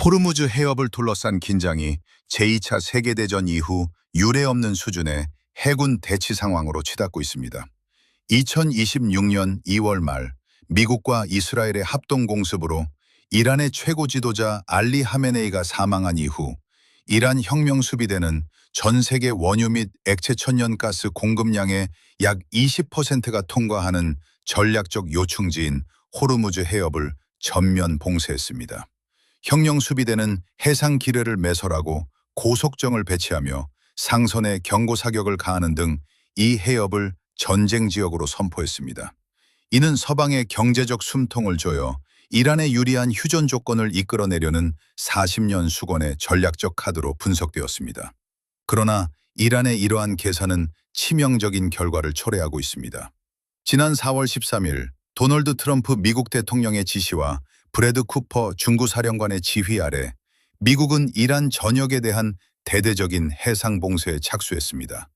호르무즈 해협을 둘러싼 긴장이 제2차 세계대전 이후 유례없는 수준의 해군 대치 상황으로 치닫고 있습니다. 2026년 2월 말 미국과 이스라엘의 합동공습으로 이란의 최고 지도자 알리 하메네이가 사망한 이후 이란 혁명수비대는 전 세계 원유 및 액체 천연가스 공급량의 약 20%가 통과하는 전략적 요충지인 호르무즈 해협을 전면 봉쇄했습니다. 혁명수비대는 해상 기뢰를 매설하고 고속정을 배치하며 상선에 경고 사격을 가하는 등 이 해협을 전쟁 지역으로 선포했습니다. 이는 서방의 경제적 숨통을 조여 이란에 유리한 휴전 조건을 이끌어내려는 40년 수건의 전략적 카드로 분석되었습니다. 그러나 이란의 이러한 계산은 치명적인 결과를 초래하고 있습니다. 지난 4월 13일 도널드 트럼프 미국 대통령의 지시와 브래드 쿠퍼 중구사령관의 지휘 아래 미국은 이란 전역에 대한 대대적인 해상 봉쇄에 착수했습니다.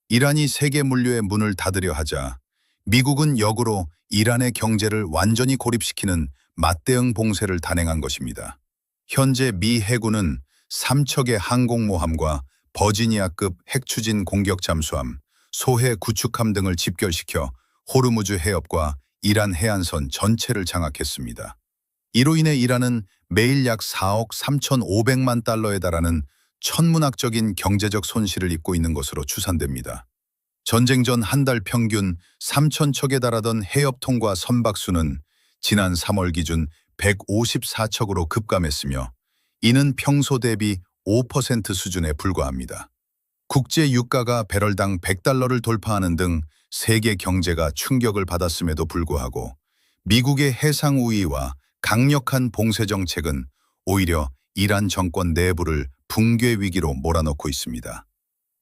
이란이 세계 물류의 문을 닫으려 하자 미국은 역으로 이란의 경제를 완전히 고립시키는 맞대응 봉쇄를 단행한 것입니다. 현재 미 해군은 3척의 항공모함과 버지니아급 핵추진 공격 잠수함, 소해 구축함 등을 집결시켜 호르무즈 해협과 이란 해안선 전체를 장악했습니다. 이로 인해 이란은 매일 약 4억 3,500만 달러에 달하는 천문학적인 경제적 손실을 입고 있는 것으로 추산됩니다. 전쟁 전 한 달 평균 3,000척에 달하던 해협 통과 선박수는 지난 3월 기준 154척으로 급감했으며 이는 평소 대비 5% 수준에 불과합니다. 국제 유가가 배럴당 100달러를 돌파하는 등 세계 경제가 충격을 받았음에도 불구하고 미국의 해상 우위와 강력한 봉쇄 정책은 오히려 이란 정권 내부를 붕괴 위기로 몰아넣고 있습니다.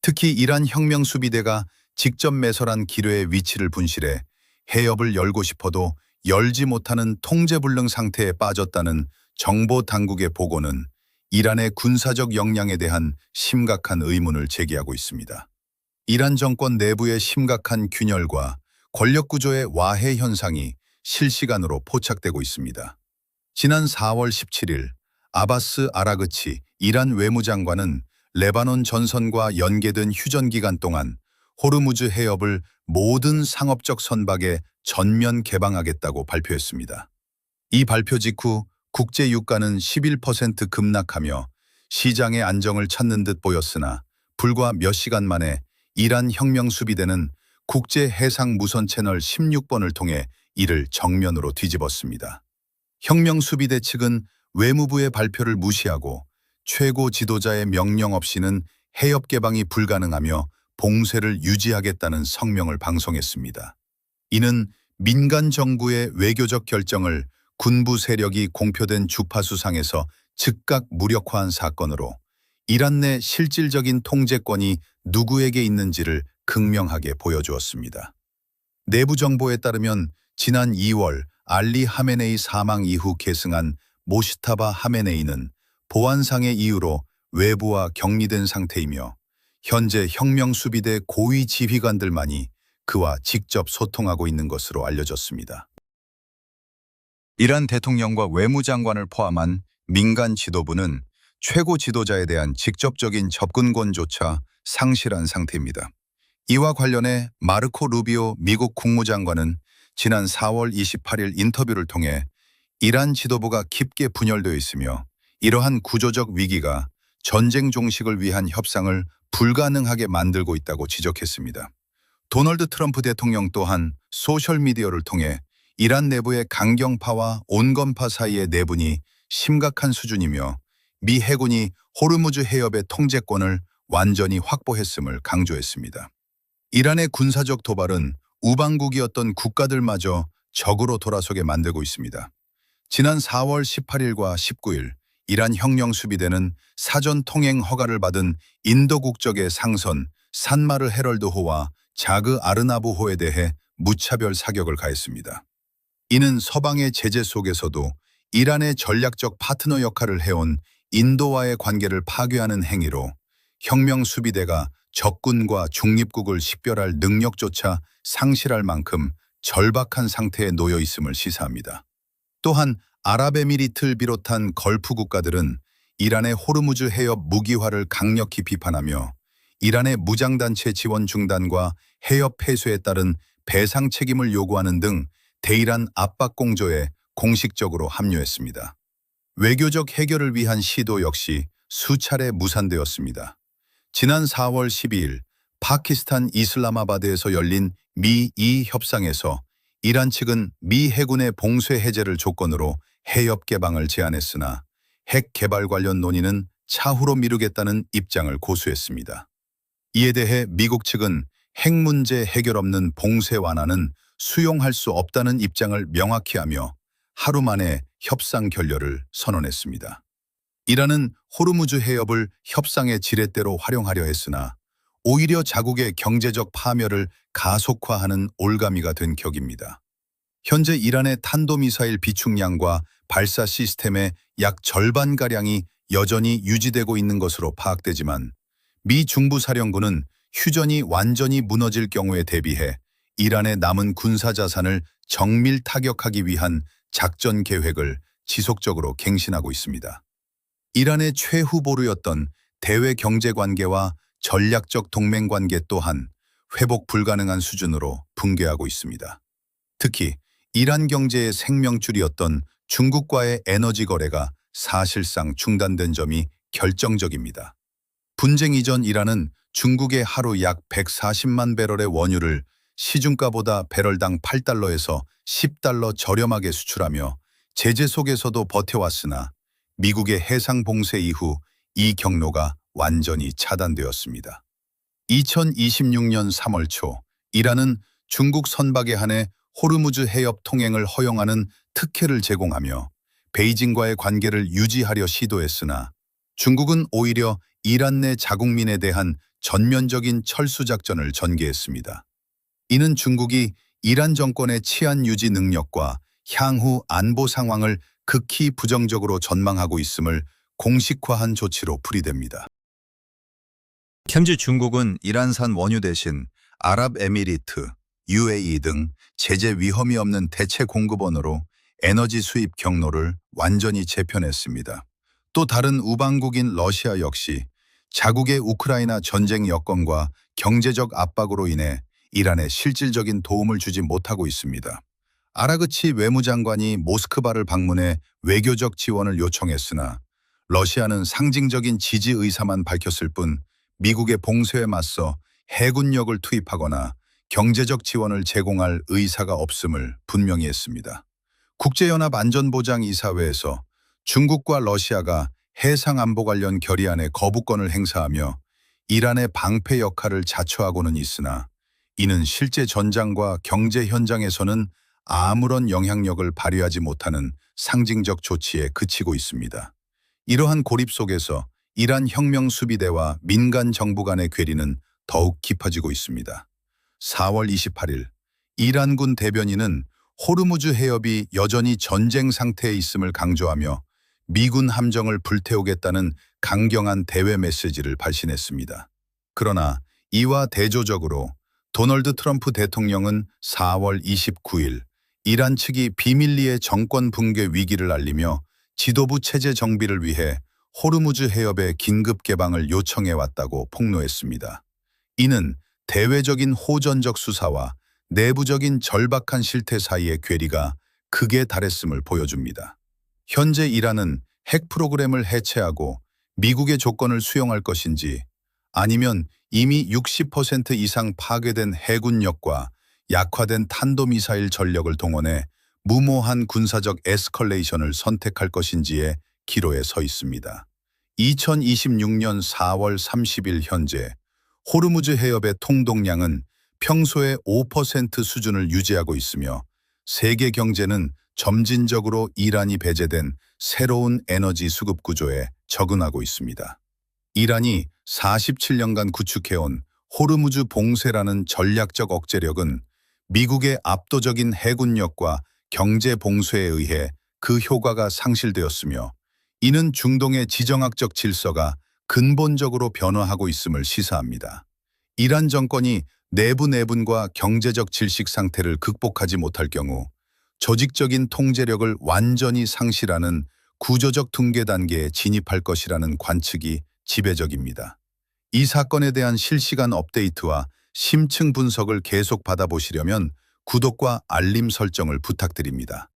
특히 이란 혁명수비대가 직접 매설한 기뢰의 위치를 분실해 해협을 열고 싶어도 열지 못하는 통제불능 상태에 빠졌다는 정보 당국의 보고는 이란의 군사적 역량에 대한 심각한 의문을 제기하고 있습니다. 이란 정권 내부의 심각한 균열과 권력구조의 와해 현상이 실시간으로 포착되고 있습니다. 지난 4월 17일 아바스 아라그치 이란 외무장관은 레바논 전선과 연계된 휴전 기간 동안 호르무즈 해협을 모든 상업적 선박에 전면 개방하겠다고 발표했습니다. 이 발표 직후 국제 유가는 11% 급락하며 시장의 안정을 찾는 듯 보였으나 불과 몇 시간 만에 이란 혁명수비대는 국제 해상 무선 채널 16번을 통해 이를 정면으로 뒤집었습니다. 혁명수비대 측은 외무부의 발표를 무시하고 최고 지도자의 명령 없이는 해협 개방이 불가능하며 봉쇄를 유지하겠다는 성명을 방송했습니다. 이는 민간 정부의 외교적 결정을 군부 세력이 공표된 주파수상에서 즉각 무력화한 사건으로 이란 내 실질적인 통제권이 누구에게 있는지를 극명하게 보여주었습니다. 내부 정보에 따르면 지난 2월 알리 하메네이 사망 이후 계승한 모시타바 하메네이는 보안상의 이유로 외부와 격리된 상태이며 현재 혁명수비대 고위 지휘관들만이 그와 직접 소통하고 있는 것으로 알려졌습니다. 이란 대통령과 외무장관을 포함한 민간 지도부는 최고 지도자에 대한 직접적인 접근권조차 상실한 상태입니다. 이와 관련해 마르코 루비오 미국 국무장관은 지난 4월 28일 인터뷰를 통해 이란 지도부가 깊게 분열되어 있으며 이러한 구조적 위기가 전쟁 종식을 위한 협상을 불가능하게 만들고 있다고 지적했습니다. 도널드 트럼프 대통령 또한 소셜미디어를 통해 이란 내부의 강경파와 온건파 사이의 내분이 심각한 수준이며 미 해군이 호르무즈 해협의 통제권을 완전히 확보했음을 강조했습니다. 이란의 군사적 도발은 우방국이었던 국가들마저 적으로 돌아서게 만들고 있습니다. 지난 4월 18일과 19일 이란 혁명수비대는 사전 통행 허가를 받은 인도 국적의 상선 산마르 헤럴드호와 자그 아르나브호에 대해 무차별 사격을 가했습니다. 이는 서방의 제재 속에서도 이란의 전략적 파트너 역할을 해온 인도와의 관계를 파괴하는 행위로 혁명수비대가 적군과 중립국을 식별할 능력조차 상실할 만큼 절박한 상태에 놓여 있음을 시사합니다. 또한 아랍에미리트를 비롯한 걸프 국가들은 이란의 호르무즈 해협 무기화를 강력히 비판하며 이란의 무장단체 지원 중단과 해협 폐쇄에 따른 배상 책임을 요구하는 등 대이란 압박 공조에 공식적으로 합류했습니다. 외교적 해결을 위한 시도 역시 수차례 무산되었습니다. 지난 4월 12일 파키스탄 이슬라마바드에서 열린 미-이 협상에서 이란 측은 미 해군의 봉쇄 해제를 조건으로 해협 개방을 제안했으나 핵 개발 관련 논의는 차후로 미루겠다는 입장을 고수했습니다. 이에 대해 미국 측은 핵 문제 해결 없는 봉쇄 완화는 수용할 수 없다는 입장을 명확히 하며 하루 만에 협상 결렬을 선언했습니다. 이란은 호르무즈 해협을 협상의 지렛대로 활용하려 했으나 오히려 자국의 경제적 파멸을 가속화하는 올가미가 된 격입니다. 현재 이란의 탄도미사일 비축량과 발사 시스템의 약 절반가량이 여전히 유지되고 있는 것으로 파악되지만 미 중부사령부는 휴전이 완전히 무너질 경우에 대비해 이란의 남은 군사자산을 정밀 타격하기 위한 작전 계획을 지속적으로 갱신하고 있습니다. 이란의 최후보루였던 대외 경제관계와 전략적 동맹관계 또한 회복 불가능한 수준으로 붕괴하고 있습니다. 특히 이란 경제의 생명줄이었던 중국과의 에너지 거래가 사실상 중단된 점이 결정적입니다. 분쟁 이전 이란은 중국에 하루 약 140만 배럴의 원유를 시중가보다 배럴당 8달러에서 10달러 저렴하게 수출하며 제재 속에서도 버텨왔으나 미국의 해상 봉쇄 이후 이 경로가 완전히 차단되었습니다. 2026년 3월 초 이란은 중국 선박에 한해 호르무즈 해협 통행을 허용하는 특혜를 제공하며 베이징과의 관계를 유지하려 시도했으나 중국은 오히려 이란 내 자국민에 대한 전면적인 철수 작전을 전개했습니다. 이는 중국이 이란 정권의 치안 유지 능력과 향후 안보 상황을 극히 부정적으로 전망하고 있음을 공식화한 조치로 풀이됩니다. 현재 중국은 이란산 원유 대신 아랍에미리트, UAE 등 제재 위험이 없는 대체 공급원으로 에너지 수입 경로를 완전히 재편했습니다. 또 다른 우방국인 러시아 역시 자국의 우크라이나 전쟁 여건과 경제적 압박으로 인해 이란에 실질적인 도움을 주지 못하고 있습니다. 아라그치 외무장관이 모스크바를 방문해 외교적 지원을 요청했으나 러시아는 상징적인 지지 의사만 밝혔을 뿐 미국의 봉쇄에 맞서 해군력을 투입하거나 경제적 지원을 제공할 의사가 없음을 분명히 했습니다. 국제연합 안전보장이사회에서 중국과 러시아가 해상안보 관련 결의안에 거부권을 행사하며 이란의 방패 역할을 자처하고는 있으나 이는 실제 전장과 경제 현장에서는 아무런 영향력을 발휘하지 못하는 상징적 조치에 그치고 있습니다. 이러한 고립 속에서 이란 혁명수비대와 민간 정부 간의 괴리는 더욱 깊어지고 있습니다. 4월 28일 이란군 대변인은 호르무즈 해협이 여전히 전쟁 상태에 있음을 강조하며 미군 함정을 불태우겠다는 강경한 대외 메시지를 발신했습니다. 그러나 이와 대조적으로 도널드 트럼프 대통령은 4월 29일 이란 측이 비밀리에 정권 붕괴 위기를 알리며 지도부 체제 정비를 위해 호르무즈 해협의 긴급 개방을 요청해왔다고 폭로했습니다. 이는 대외적인 호전적 수사와 내부적인 절박한 실태 사이의 괴리가 극에 달했음을 보여줍니다. 현재 이란은 핵 프로그램을 해체하고 미국의 조건을 수용할 것인지 아니면 이미 60% 이상 파괴된 해군력과 약화된 탄도미사일 전력을 동원해 무모한 군사적 에스컬레이션을 선택할 것인지의 기로에 서 있습니다. 2026년 4월 30일 현재 호르무즈 해협의 통동량은 평소의 5% 수준을 유지하고 있으며 세계 경제는 점진적으로 이란이 배제된 새로운 에너지 수급 구조에 적응하고 있습니다. 이란이 47년간 구축해온 호르무즈 봉쇄라는 전략적 억제력은 미국의 압도적인 해군력과 경제 봉쇄에 의해 그 효과가 상실되었으며 이는 중동의 지정학적 질서가 근본적으로 변화하고 있음을 시사합니다. 이란 정권이 내부 내분과 경제적 질식 상태를 극복하지 못할 경우 조직적인 통제력을 완전히 상실하는 구조적 붕괴 단계에 진입할 것이라는 관측이 지배적입니다. 이 사건에 대한 실시간 업데이트와 심층 분석을 계속 받아보시려면 구독과 알림 설정을 부탁드립니다.